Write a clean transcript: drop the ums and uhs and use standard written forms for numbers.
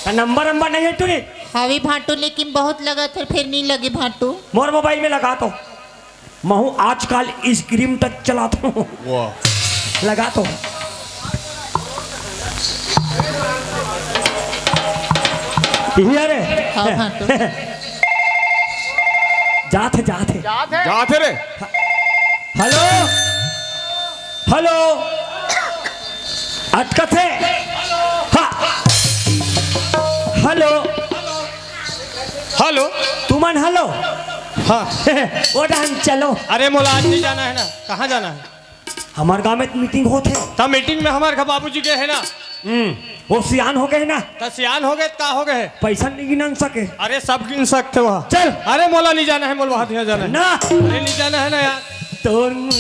Number number नहीं है तुझे? हावी भाटू लेकिन बहुत लगा था, फिर नहीं लगे भाटू। मोर मोबाइल में लगा तो महू आजकल स्क्रीन टच चलाता हूँ। लगा तो अरे हाँ भाटू। जाते रे। हेलो हेलो अटकत है। हाँ हेलो हेलो तुमन हेलो। हाँ वो डांस चलो। अरे मोला आज नहीं जाना है ना, कहाँ जाना है? हमारे गांव में मीटिंग होते है। तब मीटिंग में हमारे घर बाबूजी गए है ना। वो सियान हो गए ना, तो सियान हो गए का हो गए? पैसा नहीं गिन सके। अरे सब गिन सकते वहाँ। चल। अरे मोला नहीं जाना है, मोल वहाँ नहीं जाना है ना अरे नहीं जाना है ना यार। तोर मुँह